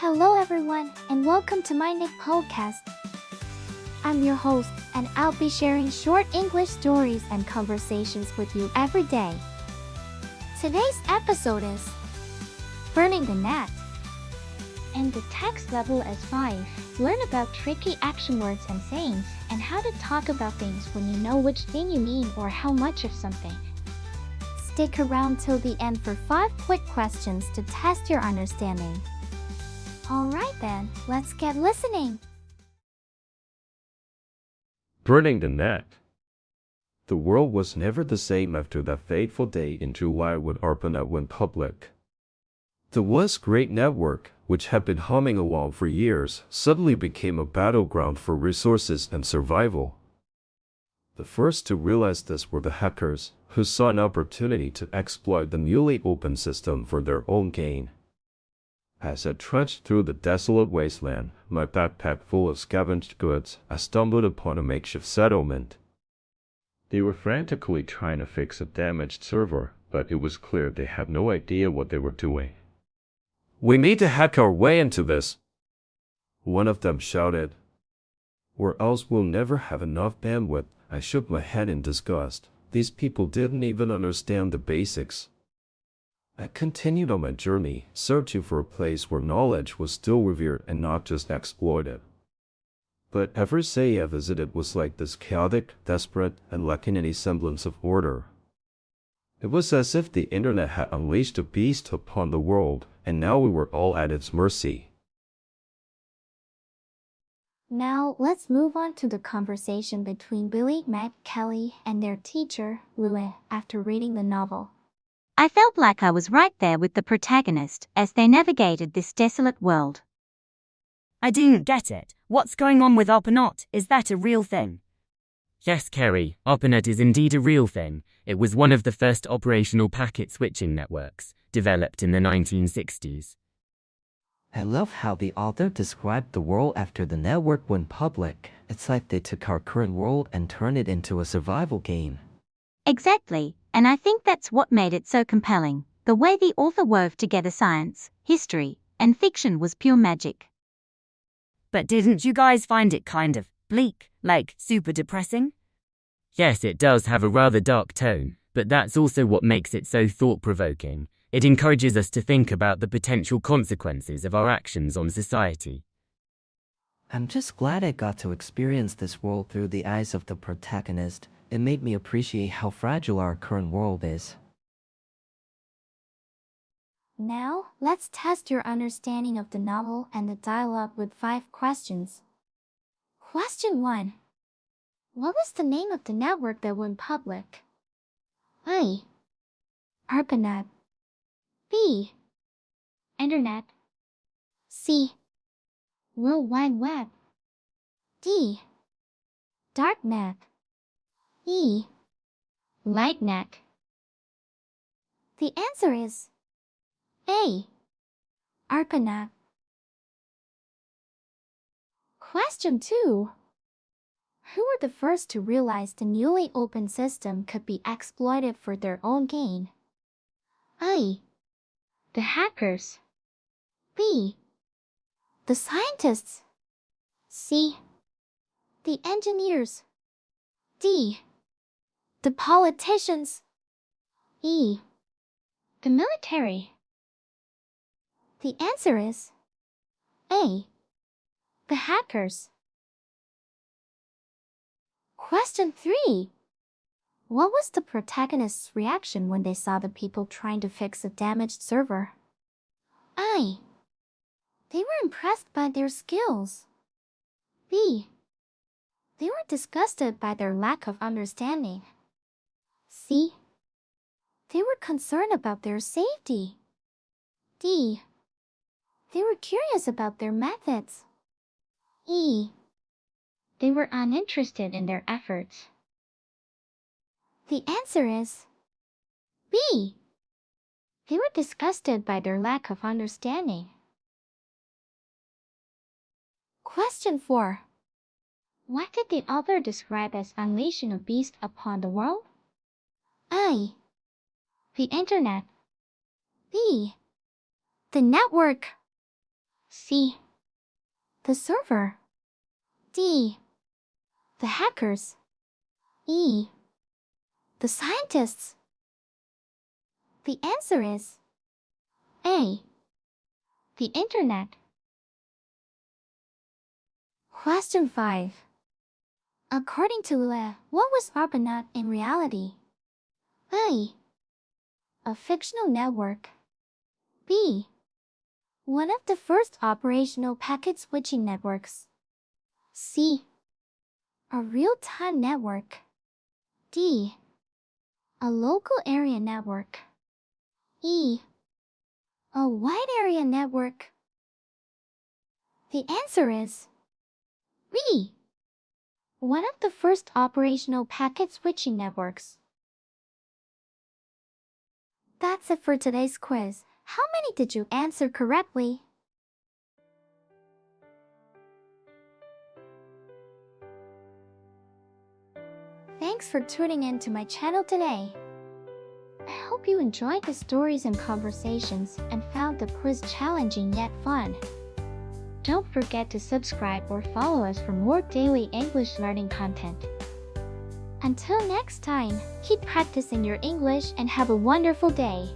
Hello everyone, and welcome to MyniQ podcast. I'm your host, and I'll be sharing short English stories and conversations with you every day. Today's episode is Burning the Net. And the text level is 5. Learn about tricky action words and sayings, and how to talk about things when you know which thing you mean or how much of something. Stick around till the end for 5 quick questions to test your understanding. Alright then, let's get listening. Burning the net. The world was never the same after that fateful day in July when ARPANET went public. The once great network, which had been humming along for years, suddenly became a battleground for resources and survival. The first to realize this were the hackers, who saw an opportunity to exploit the newly open system for their own gain. As I trudged through the desolate wasteland, my backpack full of scavenged goods, I stumbled upon a makeshift settlement. They were frantically trying to fix a damaged server, but it was clear they had no idea what they were doing. "We need to hack our way into this," one of them shouted. "Or else we'll never have enough bandwidth." I shook my head in disgust. These people didn't even understand the basics. I continued on my journey, searching for a place where knowledge was still revered and not just exploited. But every city I visited was like this, chaotic, desperate, and lacking any semblance of order. It was as if the internet had unleashed a beast upon the world, and now we were all at its mercy. Now, let's move on to the conversation between Billy, Matt, Kelly, and their teacher, Louis, after reading the novel. I felt like I was right there with the protagonist as they navigated this desolate world. I didn't get it. What's going on with ARPANET? Is that a real thing? Yes, Kerry, ARPANET is indeed a real thing. It was one of the first operational packet switching networks, developed in the 1960s. I love how the author described the world after the network went public. It's like they took our current world and turned it into a survival game. Exactly, and I think that's what made it so compelling. The way the author wove together science, history, and fiction was pure magic. But didn't you guys find it kind of bleak, like super depressing? Yes, it does have a rather dark tone, but that's also what makes it so thought-provoking. It encourages us to think about the potential consequences of our actions on society. I'm just glad I got to experience this world through the eyes of the protagonist. It made me appreciate how fragile our current world is. Now, let's test your understanding of the novel and the dialogue with 5 questions. Question 1. What was the name of the network that went public? A. ARPANET. B. Internet. C. World Wide Web. D. Darknet. E. Lightnet. The answer is A. ARPANET. Question 2. Who were the first to realize the newly open system could be exploited for their own gain? A. The hackers. B. The scientists. C. The engineers. D. The politicians. E. The military. The answer is A. The hackers. Question 3. What was the protagonist's reaction when they saw the people trying to fix a damaged server? A. They were impressed by their skills. B. They were disgusted by their lack of understanding. C. They were concerned about their safety. D. They were curious about their methods. E. They were uninterested in their efforts. The answer is B. They were disgusted by their lack of understanding. Question 4. What did the author describe as unleashing a beast upon the world? A. The internet. B. The network. C. The server. D. The hackers. E. The scientists. The answer is A. The internet. Question 5. According to Le, what was ARPANET in reality? A. A fictional network. B. One of the first operational packet switching networks. C. A real-time network. D. A local area network. E. A wide area network. The answer is B. One of the first operational packet switching networks. That's it for today's quiz. How many did you answer correctly? Thanks for tuning in to my channel today. I hope you enjoyed the stories and conversations and found the quiz challenging yet fun. Don't forget to subscribe or follow us for more daily English learning content. Until next time, keep practicing your English and have a wonderful day.